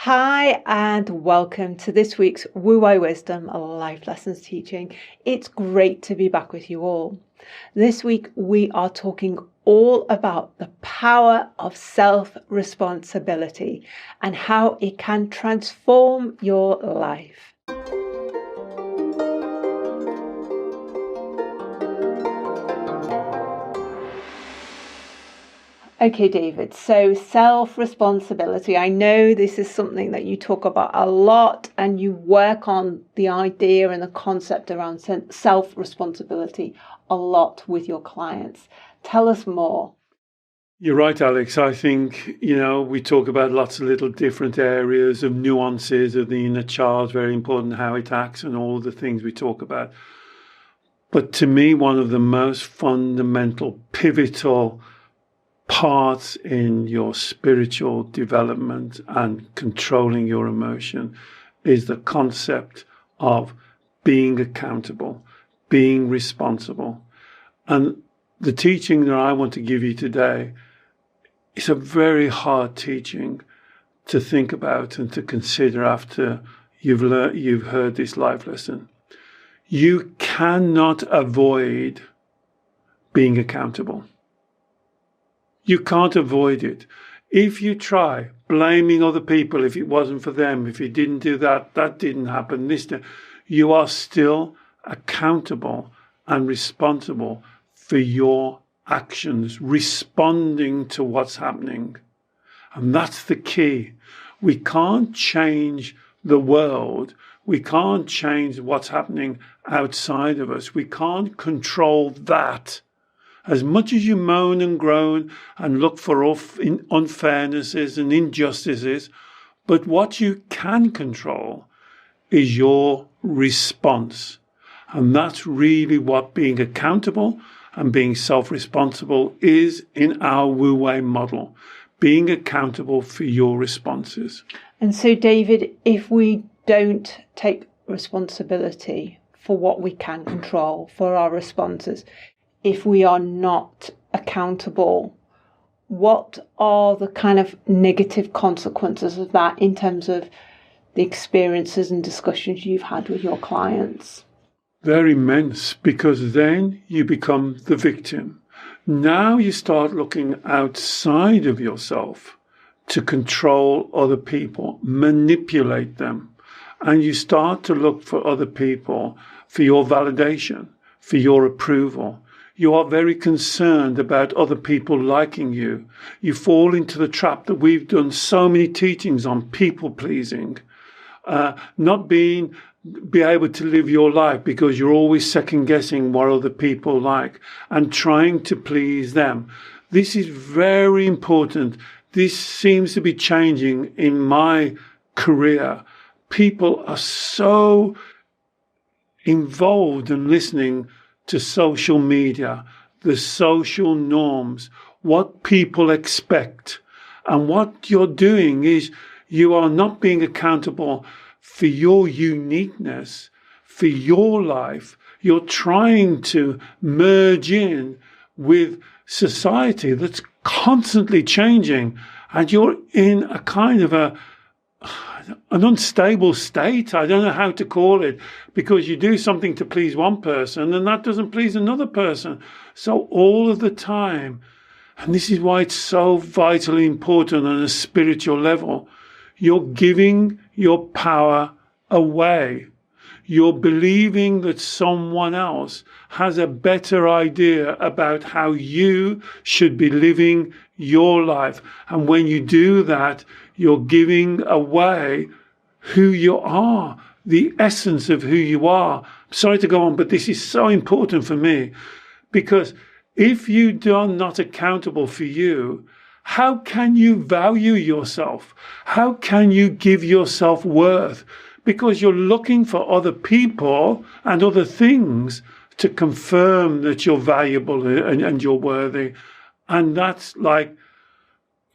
Hi and welcome to this week's Wu Wei Wisdom Life Lessons teaching. It's great to be back with you all. This week we are talking all about the power of self-responsibility and how it can transform your life. Okay, David, so self-responsibility. I know this is something that you talk about a lot and you work on the idea and the concept around self-responsibility a lot with your clients. Tell us more. You're right, Alex. I think, we talk about lots of little different areas of nuances of the inner child, very important, how it acts and all the things we talk about. But to me, one of the most fundamental, pivotal parts in your spiritual development and controlling your emotion is the concept of being accountable, being responsible. And the teaching that I want to give you today is a very hard teaching to think about and to consider after you've heard this life lesson. You cannot avoid being accountable. You can't avoid it. If you try blaming other people, if it wasn't for them, if you didn't do that, that didn't happen, you are still accountable and responsible for your actions, responding to what's happening. And that's the key. We can't change the world. We can't change what's happening outside of us. We can't control that. As much as you moan and groan and look for unfairnesses and injustices, but what you can control is your response. And that's really what being accountable and being self-responsible is in our Wu Wei model, being accountable for your responses. And so, David, if we don't take responsibility for what we can control, for our responses, if we are not accountable, what are the kind of negative consequences of that in terms of the experiences and discussions you've had with your clients? They're immense, because then you become the victim. Now you start looking outside of yourself to control other people, manipulate them, and you start to look for other people for your validation, for your approval. You are very concerned about other people liking you. You fall into the trap that we've done so many teachings on, people pleasing, not be able to live your life because you're always second guessing what other people like and trying to please them. This is very important. This seems to be changing in my career. People are so involved in listening to social media, the social norms, what people expect. And what you're doing is you are not being accountable for your uniqueness, for your life. You're trying to merge in with society that's constantly changing. And you're in a kind of an unstable state. I don't know how to call it, because you do something to please one person and that doesn't please another person. So all of the time, and this is why it's so vitally important on a spiritual level, you're giving your power away. You're believing that someone else has a better idea about how you should be living your life. And when you do that, you're giving away who you are, the essence of who you are. I'm sorry to go on, but this is so important for me, because if you are not accountable for you, how can you value yourself? How can you give yourself worth? Because you're looking for other people and other things to confirm that you're valuable and you're worthy. And that's like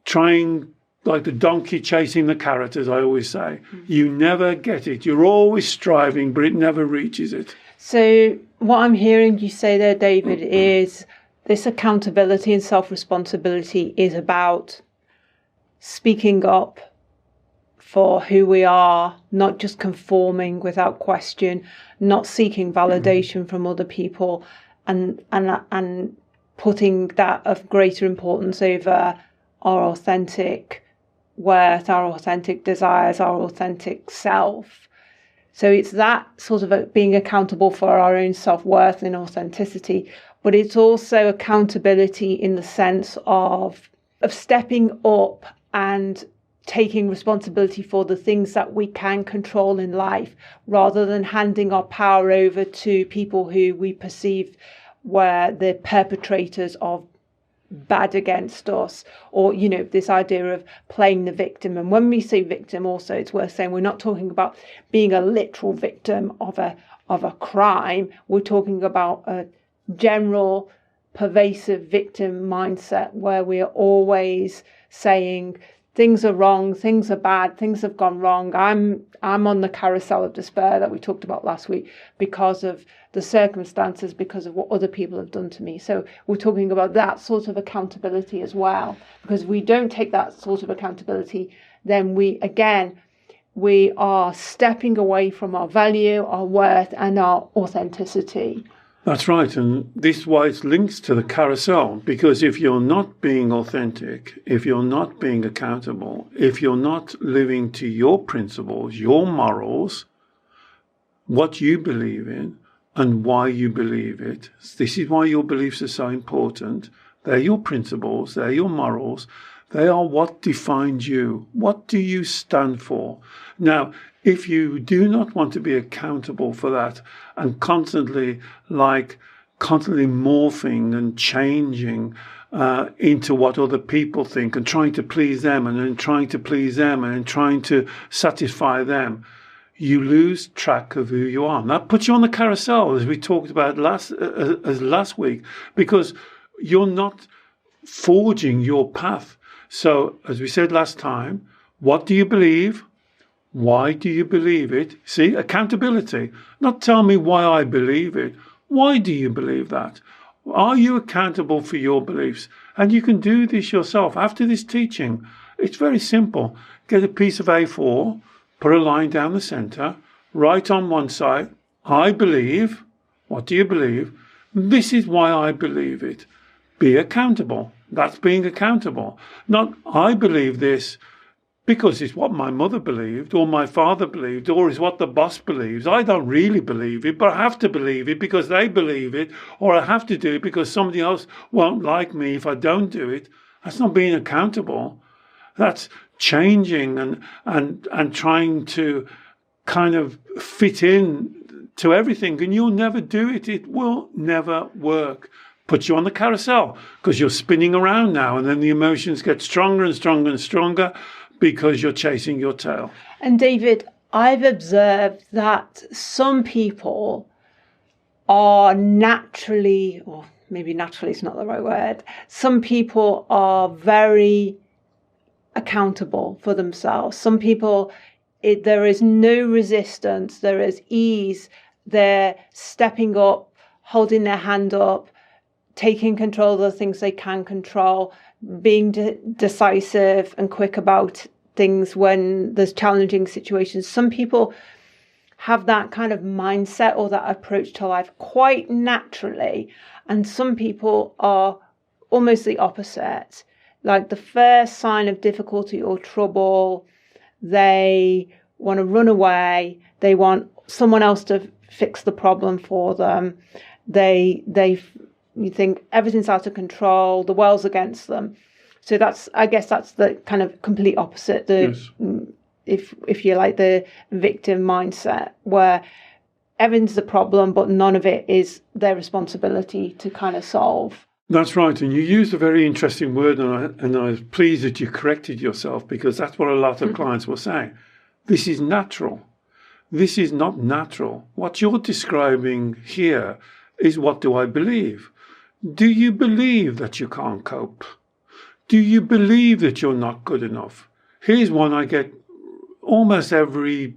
trying, like the donkey chasing the carrot, as I always say. You never get it. You're always striving, but it never reaches it. So what I'm hearing you say there, David, is this accountability and self-responsibility is about speaking up for who we are, not just conforming without question, not seeking validation from other people, and putting that of greater importance over our authentic worth, our authentic desires, our authentic self. So it's that sort of being accountable for our own self-worth and authenticity, but it's also accountability in the sense of stepping up and taking responsibility for the things that we can control in life, rather than handing our power over to people who we perceive were the perpetrators of bad against us, or this idea of playing the victim. And when we say victim, also it's worth saying we're not talking about being a literal victim of a crime. We're talking about a general pervasive victim mindset where we're always saying things are wrong, things are bad, things have gone wrong. I'm on the carousel of despair that we talked about last week because of the circumstances, because of what other people have done to me. So we're talking about that sort of accountability as well. Because if we don't take that sort of accountability, then we are stepping away from our value, our worth, and our authenticity. That's right, and this is why it's linked to the carousel, because if you're not being authentic, if you're not being accountable, if you're not living to your principles, your morals, what you believe in and why you believe it, this is why your beliefs are so important. They're your principles, they're your morals, they are what defines you. What do you stand for? Now, if you do not want to be accountable for that and constantly morphing and changing into what other people think and trying to please them and then trying to please them and trying to satisfy them, you lose track of who you are. And that puts you on the carousel, as we talked about last week, because you're not forging your path. So, as we said last time, what do you believe? Why do you believe it? See, accountability. Not tell me why I believe it. Why do you believe that? Are you accountable for your beliefs? And you can do this yourself. After this teaching, it's very simple. Get a piece of A4, put a line down the centre, write on one side, I believe. What do you believe? This is why I believe it. Be accountable. That's being accountable. Not, I believe this because it's what my mother believed or my father believed or is what the boss believes. I don't really believe it, but I have to believe it because they believe it, or I have to do it because somebody else won't like me if I don't do it. That's not being accountable. That's changing and trying to kind of fit in to everything, and you'll never do it. It will never work. Put you on the carousel because you're spinning around now, and then the emotions get stronger and stronger and stronger because you're chasing your tail. And David, I've observed that some people are naturally, or maybe naturally is not the right word, some people are very accountable for themselves. Some people, there is no resistance, there is ease. They're stepping up, holding their hand up, taking control of the things they can control, being decisive and quick about things when there's challenging situations. Some people have that kind of mindset or that approach to life quite naturally, and some people are almost the opposite. Like the first sign of difficulty or trouble, they want to run away. They want someone else to fix the problem for them. You think everything's out of control, the world's against them. So I guess that's the kind of complete opposite. Yes. If you like, the victim mindset, where everything's the problem, but none of it is their responsibility to kind of solve. That's right. And you used a very interesting word, and I was pleased that you corrected yourself, because that's what a lot of clients will say. This is natural. This is not natural. What you're describing here is, what do I believe? Do you believe that you can't cope? Do you believe that you're not good enough? Here's one I get almost every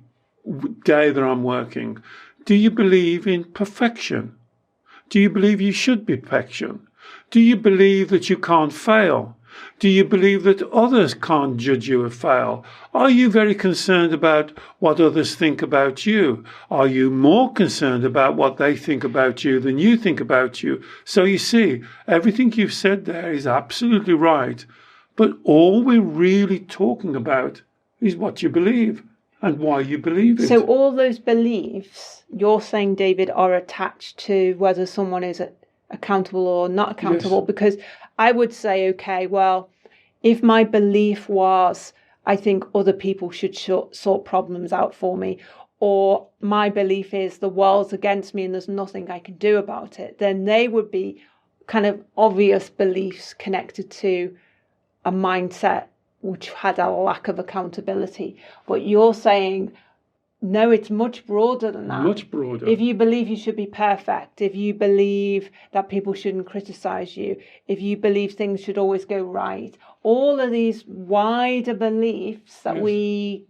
day that I'm working. Do you believe in perfection? Do you believe you should be perfection? Do you believe that you can't fail? Do you believe that others can't judge you or fail? Are you very concerned about what others think about you? Are you more concerned about what they think about you than you think about you? So you see, everything you've said there is absolutely right. But all we're really talking about is what you believe and why you believe it. So all those beliefs, you're saying, David, are attached to whether someone is accountable or not accountable. Yes. Because I would say, okay, well, if my belief was, I think other people should sort problems out for me, or my belief is the world's against me and there's nothing I can do about it, then they would be kind of obvious beliefs connected to a mindset which had a lack of accountability. But you're saying, no, it's much broader than that. Much broader. If you believe you should be perfect, if you believe that people shouldn't criticize you, if you believe things should always go right, all of these wider beliefs that we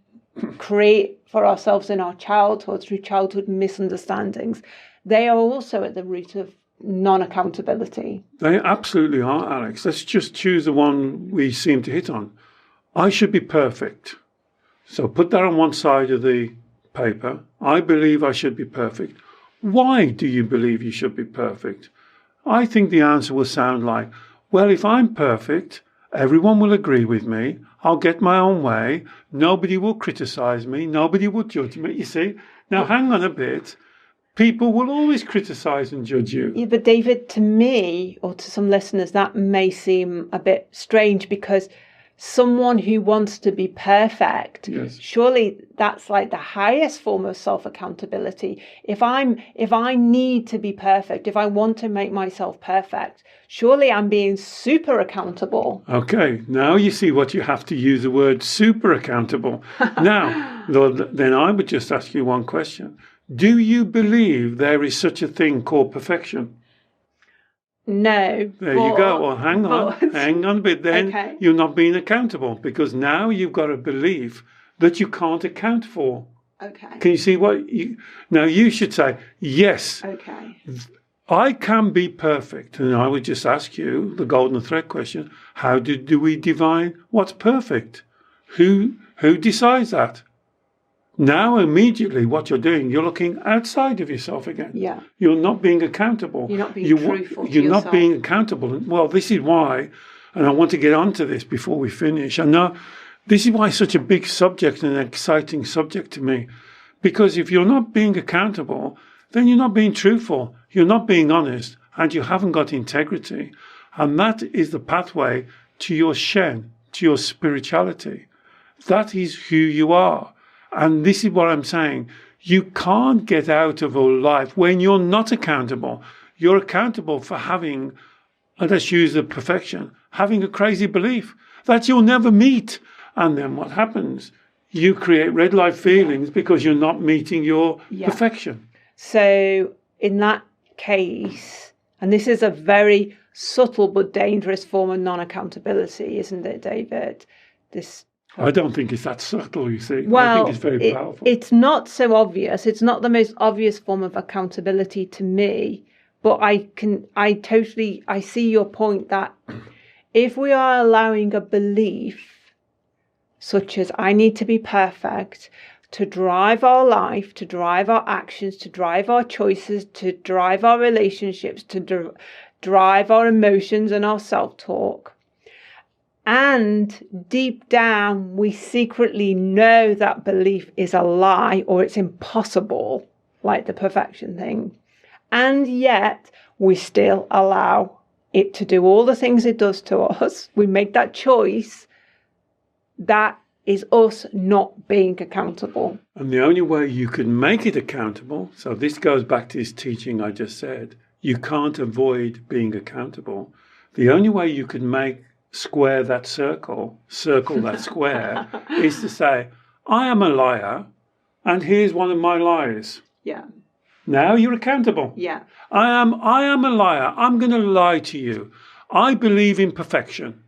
create for ourselves in our childhood through childhood misunderstandings, they are also at the root of non-accountability. They absolutely are, Alex. Let's just choose the one we seem to hit on. I should be perfect. So put that on one side of the paper. I believe I should be perfect. Why do you believe you should be perfect? I think the answer will sound like, well, if I'm perfect, everyone will agree with me. I'll get my own way. Nobody will criticize me. Nobody will judge me. You see? Now, hang on a bit. People will always criticize and judge you. Yeah, but David, to me, or to some listeners, that may seem a bit strange because someone who wants to be perfect, yes, surely that's like the highest form of self-accountability. If I need to be perfect, if I want to make myself perfect, surely I'm being super accountable. Okay, now you see what you have to use the word super accountable. Now, then I would just ask you one question. Do you believe there is such a thing called perfection? No. There you go. Well, hang on a bit. Then you're not being accountable because now you've got a belief that you can't account for. Okay. Can you see what you... Now you should say, yes. Okay. I can be perfect. And I would just ask you the golden thread question. How do we define what's perfect? Who decides that? Now, immediately, what you're doing, you're looking outside of yourself again. Yeah. You're not being accountable. You're not being truthful to You're yourself. not being accountable. Well, this is why, and I want to get onto this before we finish. I know this is why it's such a big subject and an exciting subject to me. Because if you're not being accountable, then you're not being truthful. You're not being honest, and you haven't got integrity. And that is the pathway to your Shen, to your spirituality. That is who you are. And this is what I'm saying. You can't get out of a life when you're not accountable. You're accountable for having, and let's use the perfection, having a crazy belief that you'll never meet. And then what happens? You create red light feelings because you're not meeting your perfection. So in that case, and this is a very subtle but dangerous form of non-accountability, isn't it, David? I don't think it's that subtle, you see. Well, I think it's very powerful. It's not so obvious. It's not the most obvious form of accountability to me. But I see your point that if we are allowing a belief such as I need to be perfect to drive our life, to drive our actions, to drive our choices, to drive our relationships, to drive our emotions and our self-talk, and deep down, we secretly know that belief is a lie or it's impossible, like the perfection thing. And yet, we still allow it to do all the things it does to us. We make that choice. That is us not being accountable. And the only way you can make it accountable, so this goes back to this teaching I just said, you can't avoid being accountable. The only way you can square that circle that square, is to say, I am a liar, and here's one of my lies. Yeah. Now you're accountable. Yeah. I am a liar. I'm going to lie to you. I believe in perfection.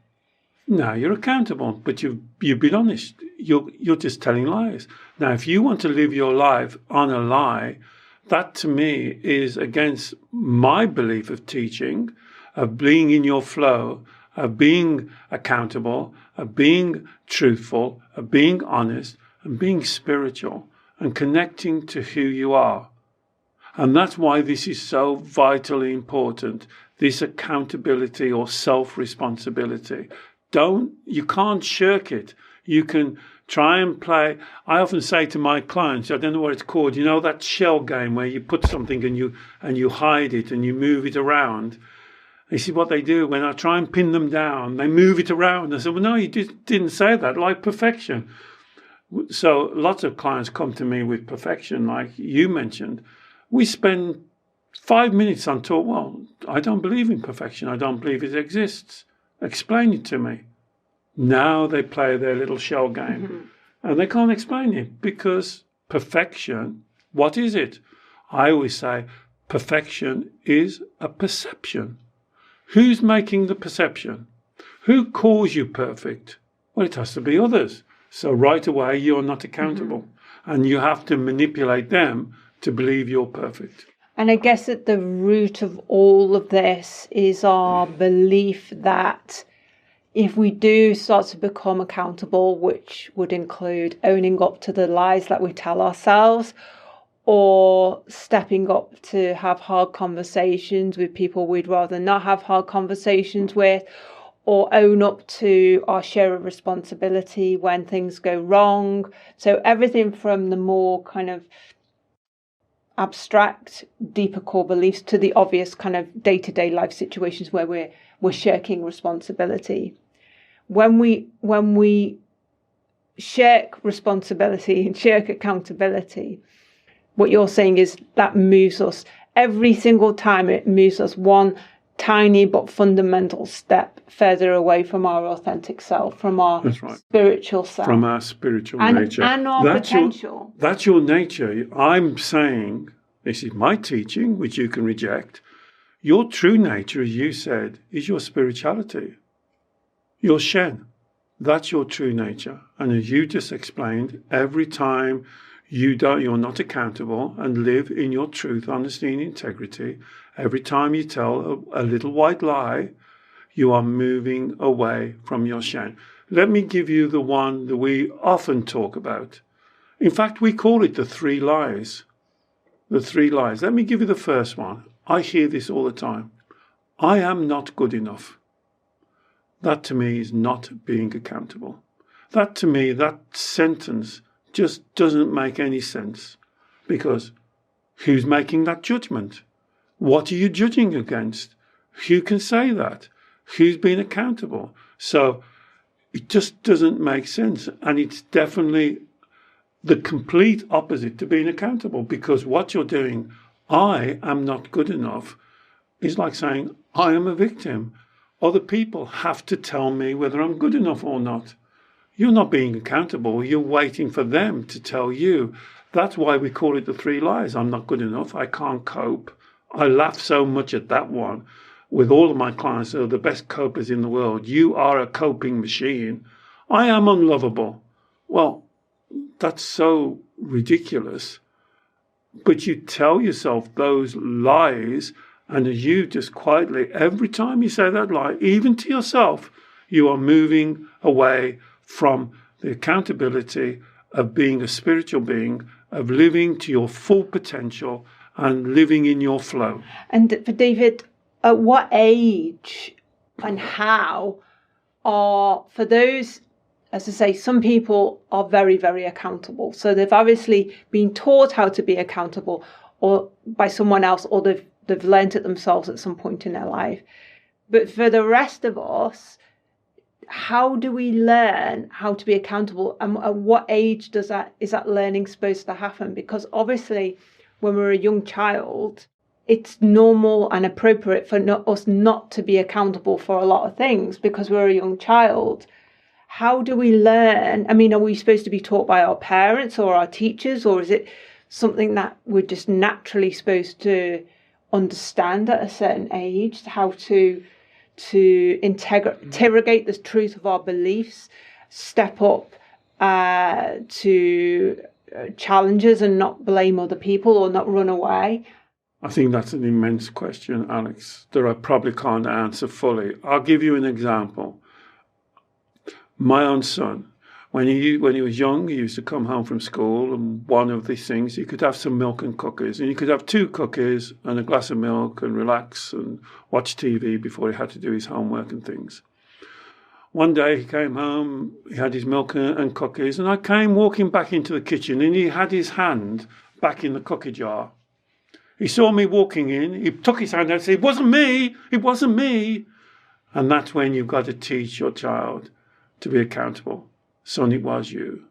Now you're accountable, but you've been honest. You're just telling lies. Now, if you want to live your life on a lie, that to me is against my belief of teaching, of being in your flow, of being accountable, of being truthful, of being honest, and being spiritual, and connecting to who you are. And that's why this is so vitally important, this accountability or self-responsibility. You can't shirk it. You can try and play. I often say to my clients, I don't know what it's called, you know, that shell game where you put something and you hide it and you move it around. You see what they do when I try and pin them down, they move it around. I say, well, no, you didn't say that, like perfection. So lots of clients come to me with perfection, like you mentioned. We spend 5 minutes on talk. Well, I don't believe in perfection. I don't believe it exists. Explain it to me. Now they play their little shell game. And they can't explain it because perfection, what is it? I always say perfection is a perception. Who's making the perception? Who calls you perfect? Well, it has to be others. So right away, you're not accountable. And you have to manipulate them to believe you're perfect. And I guess at the root of all of this is our belief that if we do start to become accountable, which would include owning up to the lies that we tell ourselves, or stepping up to have hard conversations with people we'd rather not have hard conversations with, or own up to our share of responsibility when things go wrong. So everything from the more kind of abstract, deeper core beliefs to the obvious kind of day-to-day life situations where we're shirking responsibility. When we shirk responsibility and shirk accountability, what you're saying is that moves us every single time. It moves us one tiny but fundamental step further away from our authentic self, from our spiritual self, from our spiritual nature and our potential. That's your nature. I'm saying, this is my teaching, which you can reject. Your true nature, as you said, is your spirituality, your Shen. That's your true nature. And as you just explained, every time you're not accountable and live in your truth, honesty, and integrity, every time you tell a little white lie, you are moving away from your Shen. Let me give you the one that we often talk about. In fact, we call it the 3 lies. The 3 lies. Let me give you the first one. I hear this all the time. I am not good enough. That to me is not being accountable. That to me, that sentence just doesn't make any sense. Because who's making that judgment? What are you judging against? Who can say that? Who's been accountable? So it just doesn't make sense. And it's definitely the complete opposite to being accountable, because what you're doing, I am not good enough, is like saying, I am a victim. Other people have to tell me whether I'm good enough or not. You're not being accountable. You're waiting for them to tell you. That's why we call it the 3 lies. I'm not good enough. I can't cope. I laugh so much at that one with all of my clients. They're the best copers in the world. You are a coping machine. I am unlovable. Well, that's so ridiculous. But you tell yourself those lies, and as you just quietly, every time you say that lie, even to yourself, you are moving away from the accountability of being a spiritual being, of living to your full potential and living in your flow. And for David, at what age and how for those, as I say, some people are very, very accountable. So they've obviously been taught how to be accountable or by someone else, or they've learned it themselves at some point in their life. But for the rest of us, how do we learn how to be accountable? And at what age is that learning supposed to happen? Because obviously, when we're a young child, it's normal and appropriate for us not to be accountable for a lot of things because we're a young child. How do we learn? I mean, are we supposed to be taught by our parents or our teachers, or is it something that we're just naturally supposed to understand at a certain age, how to interrogate the truth of our beliefs, step up to challenges and not blame other people or not run away? I think that's an immense question, Alex, that I probably can't answer fully. I'll give you an example. My own son, when he was young, he used to come home from school, and one of these things, he could have some milk and cookies, and he could have 2 cookies and a glass of milk and relax and watch TV before he had to do his homework and things. One day he came home, he had his milk and cookies, and I came walking back into the kitchen, and he had his hand back in the cookie jar. He saw me walking in, he took his hand out and said, "It wasn't me, it wasn't me." And that's when you've got to teach your child to be accountable. Son, it was you.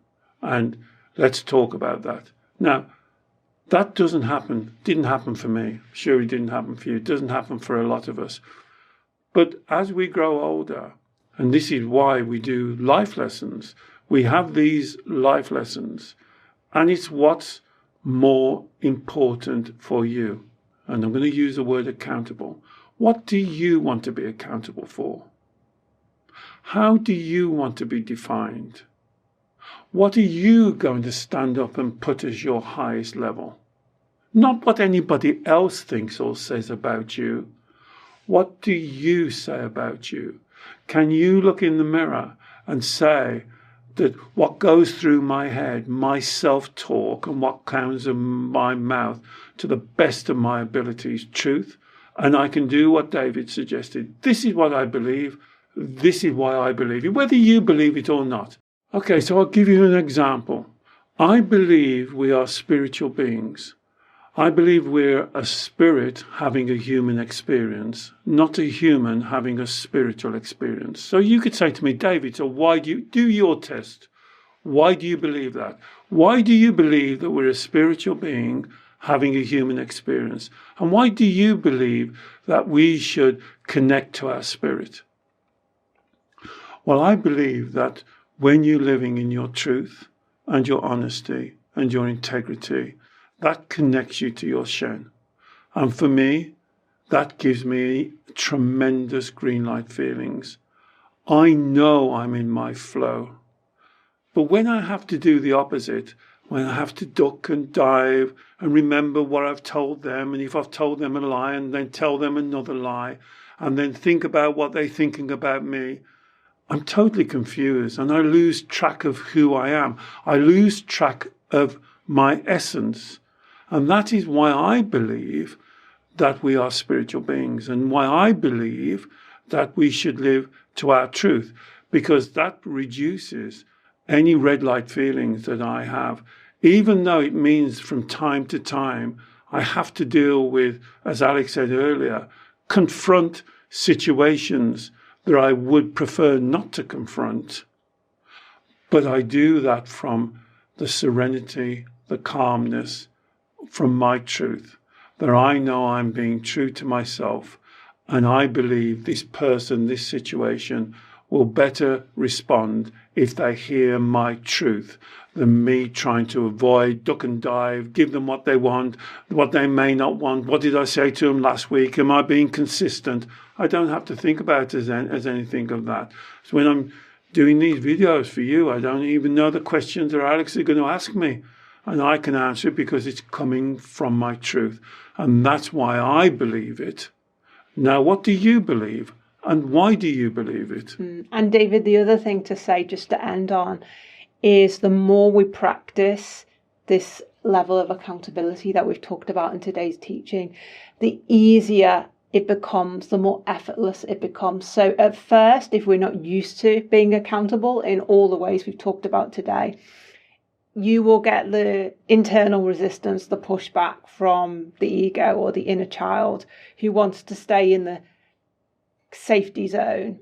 And let's talk about that. Now, that didn't happen for me. Sure, it didn't happen for you. It doesn't happen for a lot of us. But as we grow older, and this is why we do life lessons, we have these life lessons, and it's what's more important for you. And I'm going to use the word accountable. What do you want to be accountable for? How do you want to be defined? What are you going to stand up and put as your highest level? Not what anybody else thinks or says about you. What do you say about you? Can you look in the mirror and say that what goes through my head, my self-talk, and what comes in my mouth to the best of my abilities, truth, and I can do what David suggested. This is what I believe. This is why I believe it, whether you believe it or not. Okay, so I'll give you an example. I believe we are spiritual beings. I believe we're a spirit having a human experience, not a human having a spiritual experience. So you could say to me, David, so why do you do your test? Why do you believe that? Why do you believe that we're a spiritual being having a human experience? And why do you believe that we should connect to our spirit? Well, I believe that when you're living in your truth and your honesty and your integrity, that connects you to your Shen. And for me, that gives me tremendous green light feelings. I know I'm in my flow. But when I have to do the opposite, when I have to duck and dive and remember what I've told them, and if I've told them a lie and then tell them another lie, and then think about what they're thinking about me, I'm totally confused and I lose track of who I am. I lose track of my essence. And that is why I believe that we are spiritual beings and why I believe that we should live to our truth, because that reduces any red light feelings that I have, even though it means from time to time I have to deal with, as Alex said earlier, confront situations that I would prefer not to confront. But I do that from the serenity, the calmness, from my truth, that I know I'm being true to myself, and I believe this person, this situation will better respond if they hear my truth than me trying to avoid, duck and dive, give them what they want, what they may not want. What did I say to them last week? Am I being consistent? I don't have to think about it as anything of that. So when I'm doing these videos for you, I don't even know the questions that Alex is going to ask me. And I can answer it because it's coming from my truth. And that's why I believe it. Now, what do you believe? And why do you believe it? And David, the other thing to say, just to end on, is the more we practice this level of accountability that we've talked about in today's teaching, the easier it becomes, the more effortless it becomes. So at first, if we're not used to being accountable in all the ways we've talked about today, you will get the internal resistance, the pushback from the ego or the inner child who wants to stay in the safety zone.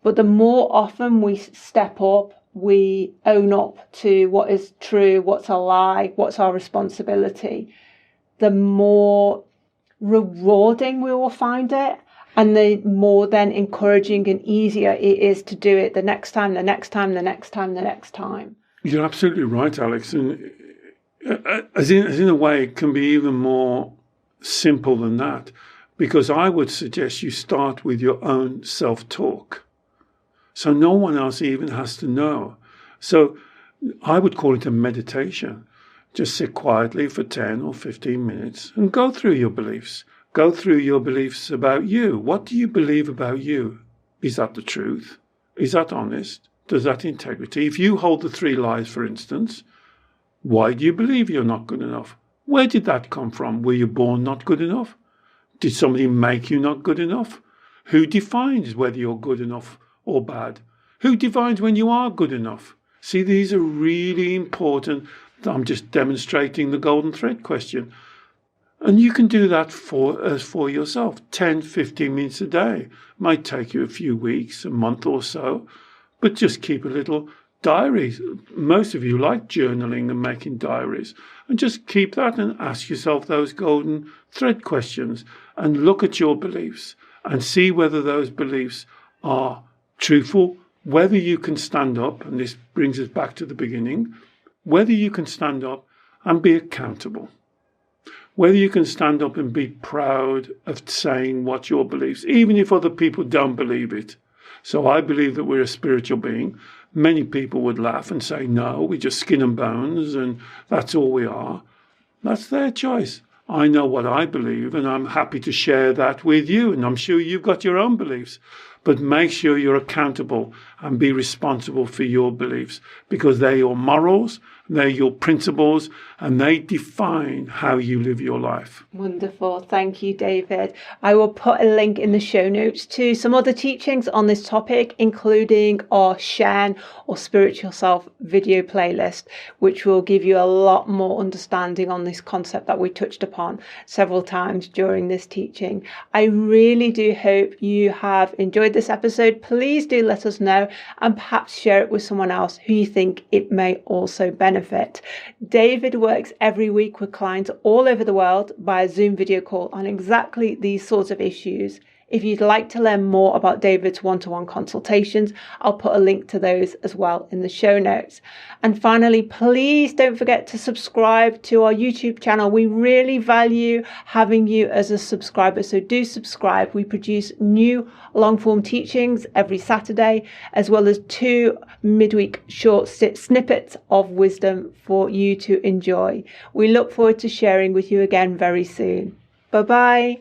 But the more often we step up, we own up to what is true, what's a lie, what's our responsibility, the more rewarding we will find it, and the more then encouraging and easier it is to do it the next time, the next time, the next time, the next time. You're absolutely right, Alex. And as in a way, it can be even more simple than that, because I would suggest you start with your own self-talk. So no one else even has to know. So I would call it a meditation, Just sit quietly for 10 or 15 minutes and go through your beliefs. Go through your beliefs about you. What do you believe about you? Is that the truth? Is that honest? Does that integrity? If you hold the 3 lies, for instance, why do you believe you're not good enough? Where did that come from? Were you born not good enough? Did somebody make you not good enough? Who defines whether you're good enough or bad? Who defines when you are good enough? See, these are really important. I'm just demonstrating the golden thread question. And you can do that for yourself. 10, 15 minutes a day. Might take you a few weeks, a month or so. But just keep a little diary. Most of you like journaling and making diaries. And just keep that and ask yourself those golden thread questions. And look at your beliefs. And see whether those beliefs are truthful. Whether you can stand up, and this brings us back to the beginning, whether you can stand up and be accountable. Whether you can stand up and be proud of saying what your beliefs, even if other people don't believe it. So I believe that we're a spiritual being. Many people would laugh and say, no, we're just skin and bones and that's all we are. That's their choice. I know what I believe and I'm happy to share that with you. And I'm sure you've got your own beliefs. But make sure you're accountable and be responsible for your beliefs because they're your morals, they're your principles, and they define how you live your life. Wonderful. Thank you, David. I will put a link in the show notes to some other teachings on this topic, including our Shen or Spiritual Self video playlist, which will give you a lot more understanding on this concept that we touched upon several times during this teaching. I really do hope you have enjoyed this episode. Please do let us know and perhaps share it with someone else who you think it may also benefit. David works every week with clients all over the world by a Zoom video call on exactly these sorts of issues. If you'd like to learn more about David's one-to-one consultations, I'll put a link to those as well in the show notes. And finally, please don't forget to subscribe to our YouTube channel. We really value having you as a subscriber, so do subscribe. We produce new long-form teachings every Saturday, as well as 2 midweek short snippets of wisdom for you to enjoy. We look forward to sharing with you again very soon. Bye-bye.